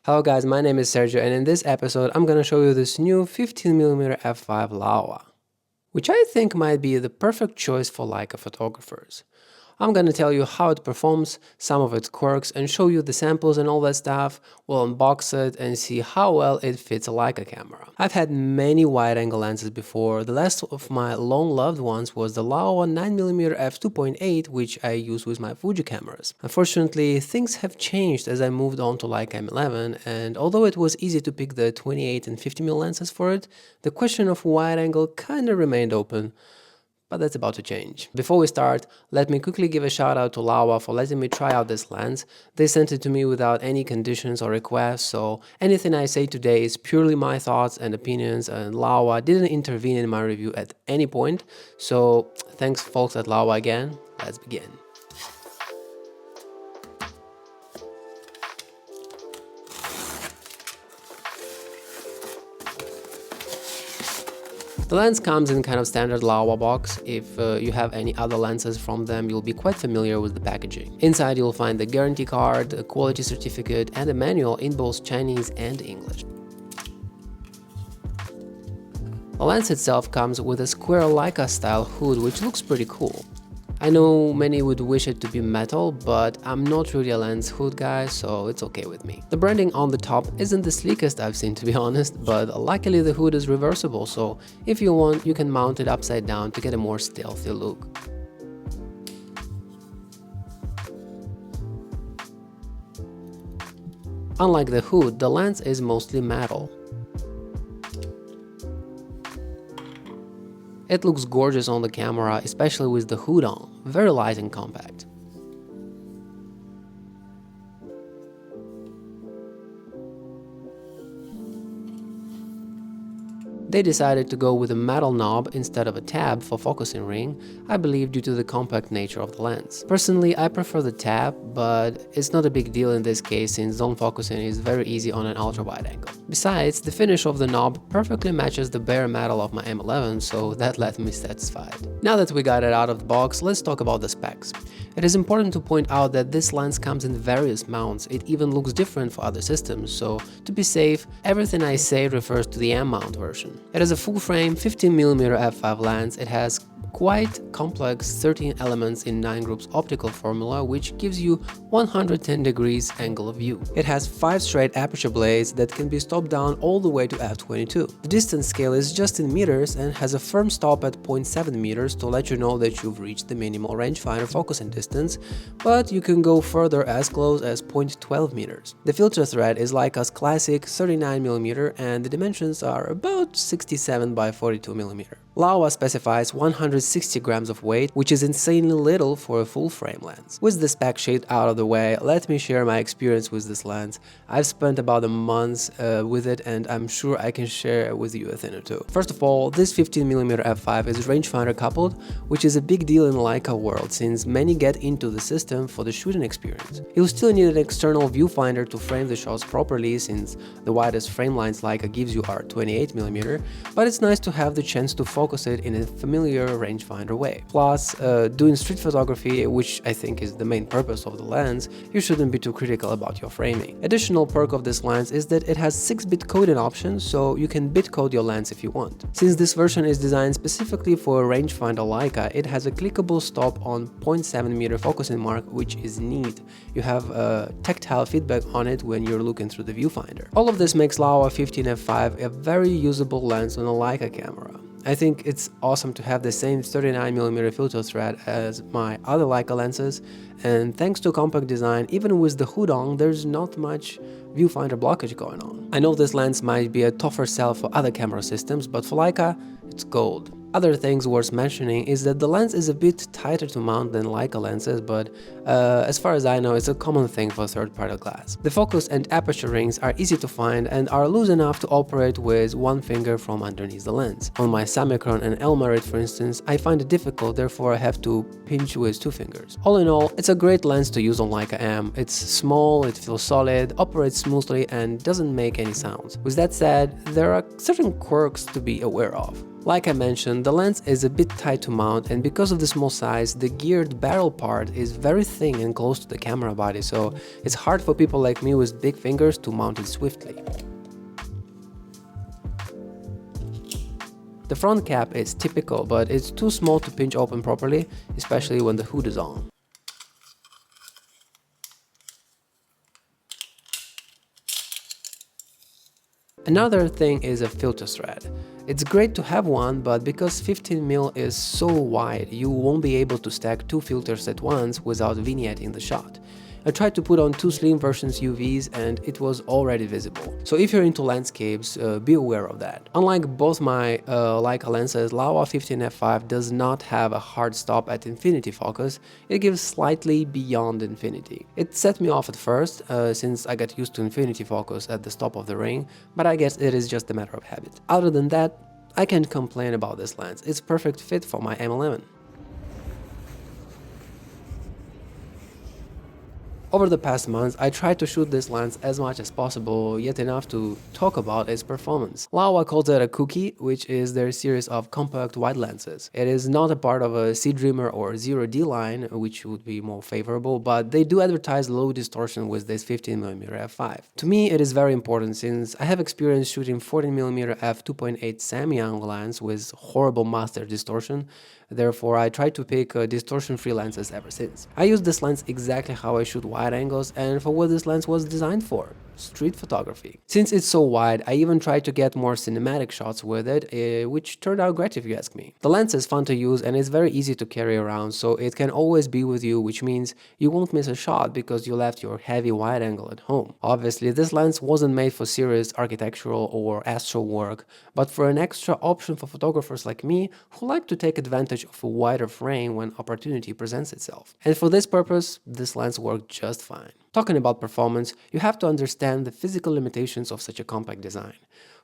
Hello guys, my name is Sergio and in this episode I'm gonna show you this new 15mm f5 Laowa, which I think might be the perfect choice for Leica photographers. I'm gonna tell you how it performs, some of its quirks, and show you the samples and all that stuff. We'll unbox it and see how well it fits a Leica camera. I've had many wide-angle lenses before. The last of my long-loved ones was the Laowa 9mm f2.8, which I use with my Fuji cameras. Unfortunately, things have changed as I moved on to Leica M11, and although it was easy to pick the 28 and 50mm lenses for it, the question of wide-angle kinda remained open. But that's about to change. Before we start, let me quickly give a shout out to Laowa for letting me try out this lens. They sent it to me without any conditions or requests, so anything I say today is purely my thoughts and opinions, and Laowa didn't intervene in my review at any point. So thanks folks at Laowa again. Let's begin. The lens comes in kind of standard Laowa box. If you have any other lenses from them, you'll be quite familiar with the packaging. Inside you'll find the guarantee card, a quality certificate, and a manual in both Chinese and English. The lens itself comes with a square Leica style hood, which looks pretty cool. I know many would wish it to be metal, but I'm not really a lens hood guy, so it's okay with me. The branding on the top isn't the sleekest I've seen, to be honest, but luckily the hood is reversible, so if you want, you can mount it upside down to get a more stealthy look. Unlike the hood, the lens is mostly metal. It looks gorgeous on the camera, especially with the hood on, very light and compact. They decided to go with a metal knob instead of a tab for focusing ring, I believe due to the compact nature of the lens. Personally, I prefer the tab, but it's not a big deal in this case since zone focusing is very easy on an ultra-wide angle. Besides, the finish of the knob perfectly matches the bare metal of my M11, so that left me satisfied. Now that we got it out of the box, let's talk about the specs. It is important to point out that this lens comes in various mounts. It even looks different for other systems, so to be safe, everything I say refers to the M mount version. It is a full-frame 15mm f5 lens. It has quite complex 13 elements in 9 groups optical formula, which gives you 110 degrees angle of view. It has 5 straight aperture blades that can be stopped down all the way to f22. The distance scale is just in meters and has a firm stop at 0.7 meters to let you know that you've reached the minimal rangefinder focusing distance, but you can go further as close as 0.12 meters. The filter thread is Leica's classic 39mm and the dimensions are about 67 by 42mm. Laowa specifies 160 grams of weight, which is insanely little for a full-frame lens. With the spec sheet out of the way, let me share my experience with this lens. I've spent about a month with it and I'm sure I can share with you a thing or two. First of all, this 15mm f5 is rangefinder coupled, which is a big deal in Leica world since many get into the system for the shooting experience. You'll still need an external viewfinder to frame the shots properly since the widest frame lines Leica gives you are 28mm, but it's nice to have the chance to focus it in a familiar rangefinder way. Plus, doing street photography, which I think is the main purpose of the lens, you shouldn't be too critical about your framing. Additional perk of this lens is that it has 6-bit coding options, so you can bit code your lens if you want. Since this version is designed specifically for a rangefinder Leica, it has a clickable stop on 0.7 meter focusing mark, which is neat. You have tactile feedback on it when you're looking through the viewfinder. All of this makes Laowa 15 f5 a very usable lens on a Leica camera. I think it's awesome to have the same 39mm filter thread as my other Leica lenses, and thanks to compact design, even with the hood on, there's not much viewfinder blockage going on. I know this lens might be a tougher sell for other camera systems, but for Leica, it's gold. Other things worth mentioning is that the lens is a bit tighter to mount than Leica lenses, but as far as I know, it's a common thing for third-party glass. The focus and aperture rings are easy to find and are loose enough to operate with one finger from underneath the lens. On my Samicron and Elmarit, for instance, I find it difficult, therefore I have to pinch with 2 fingers. All in all, it's a great lens to use on Leica M. It's small, it feels solid, operates smoothly, and doesn't make any sounds. With that said, there are certain quirks to be aware of. Like I mentioned, the lens is a bit tight to mount, and because of the small size, the geared barrel part is very thin and close to the camera body, so it's hard for people like me with big fingers to mount it swiftly. The front cap is typical, but it's too small to pinch open properly, especially when the hood is on. Another thing is a filter thread. It's great to have one, but because 15mm is so wide, you won't be able to stack two filters at once without vignetting the shot. I tried to put on two slim versions UVs and it was already visible. So if you're into landscapes, be aware of that. Unlike both my Leica lenses, Laowa 15f5 does not have a hard stop at infinity focus, it gives slightly beyond infinity. It set me off at first, since I got used to infinity focus at the stop of the ring, but I guess it is just a matter of habit. Other than that, I can't complain about this lens, it's a perfect fit for my M11. Over the past months, I tried to shoot this lens as much as possible, yet enough to talk about its performance. Laowa calls it a cookie, which is their series of compact wide lenses. It is not a part of a C-Dreamer or 0D line, which would be more favorable, but they do advertise low distortion with this 15mm f5. To me, it is very important since I have experience shooting 14mm f2.8 semi-angle lens with horrible master distortion. Therefore, I try to pick distortion-free lenses ever since. I use this lens exactly how I shoot wide angles and for what this lens was designed for: street photography. Since it's so wide, I even tried to get more cinematic shots with it, which turned out great if you ask me. The lens is fun to use and it's very easy to carry around, so it can always be with you, which means you won't miss a shot because you left your heavy wide angle at home. Obviously, this lens wasn't made for serious architectural or astro work, but for an extra option for photographers like me who like to take advantage of a wider frame when opportunity presents itself. And for this purpose, this lens worked just fine. Talking about performance, you have to understand the physical limitations of such a compact design.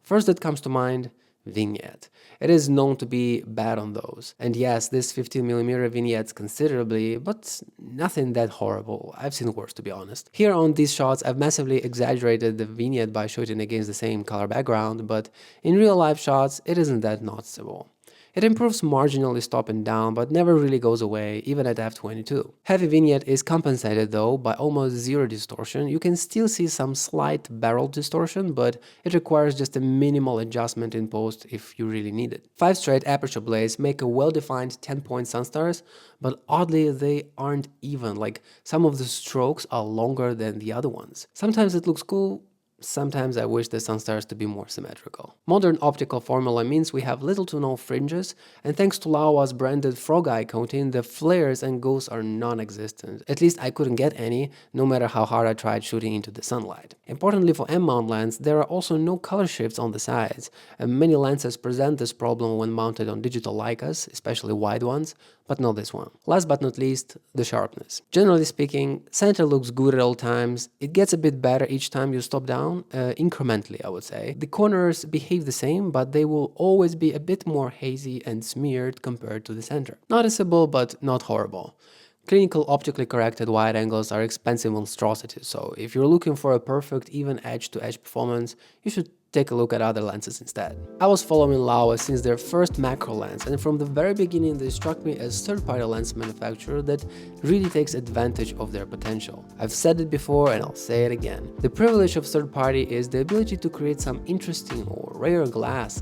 First that comes to mind, vignette. It is known to be bad on those. And yes, this 15mm vignettes considerably, but nothing that horrible. I've seen worse, to be honest. Here on these shots, I've massively exaggerated the vignette by shooting against the same color background, but in real life shots, it isn't that noticeable. It improves marginally stop and down, but never really goes away, even at f22. Heavy vignette is compensated though by almost zero distortion. You can still see some slight barrel distortion, but it requires just a minimal adjustment in post if you really need it. 5 straight aperture blades make a well-defined 10-point sunstars, but oddly they aren't even, like some of the strokes are longer than the other ones. Sometimes it looks cool, sometimes I wish the sunstars to be more symmetrical. Modern optical formula means we have little to no fringes, and thanks to Laowa's branded frog eye coating, the flares and ghosts are non-existent. At least I couldn't get any, no matter how hard I tried shooting into the sunlight. Importantly for M-mount lens, there are also no color shifts on the sides, and many lenses present this problem when mounted on digital Leicas, especially wide ones, but not this one. Last but not least, the sharpness. Generally speaking, center looks good at all times. It gets a bit better each time you stop down, incrementally I would say. The corners behave the same, but they will always be a bit more hazy and smeared compared to the center. Noticeable, but not horrible. Clinical optically corrected wide angles are expensive monstrosities, so if you're looking for a perfect even edge-to-edge performance, you should take a look at other lenses instead. I was following Laowa since their first macro lens, and from the very beginning they struck me as third-party lens manufacturer that really takes advantage of their potential. I've said it before and I'll say it again. The privilege of third-party is the ability to create some interesting or rare glass.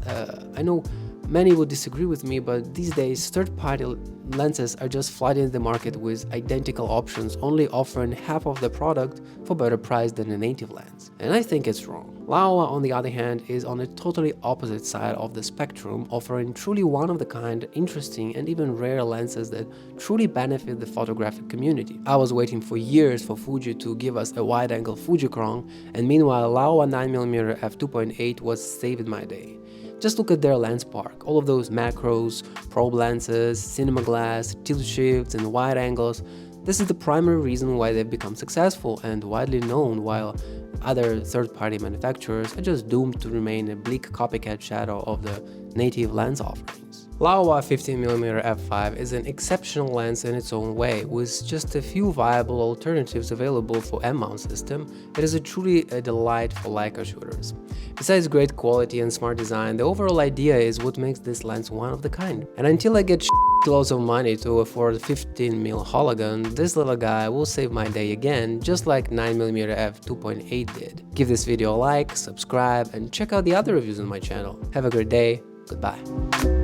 I know many would disagree with me, but these days third-party lenses are just flooding the market with identical options, only offering half of the product for better price than a native lens. And I think it's wrong. Laowa, on the other hand, is on a totally opposite side of the spectrum, offering truly one-of-the-kind, interesting and even rare lenses that truly benefit the photographic community. I was waiting for years for Fuji to give us a wide-angle Fujichrome, and meanwhile Laowa 9mm f2.8 was saving my day. Just look at their lens park, all of those macros, probe lenses, cinema glass, tilt shifts and wide angles. This is the primary reason why they've become successful and widely known, while other third-party manufacturers are just doomed to remain a bleak copycat shadow of the native lens offerings. Laowa 15mm f5 is an exceptional lens in its own way, with just a few viable alternatives available for M-mount system. It is truly a delight for Leica shooters. Besides great quality and smart design, the overall idea is what makes this lens one of the kind. And until I get loads of money to afford a 15mm hologun, this little guy will save my day again, just like 9mm f2.8 did. Give this video a like, subscribe, and check out the other reviews on my channel. Have a great day. Goodbye.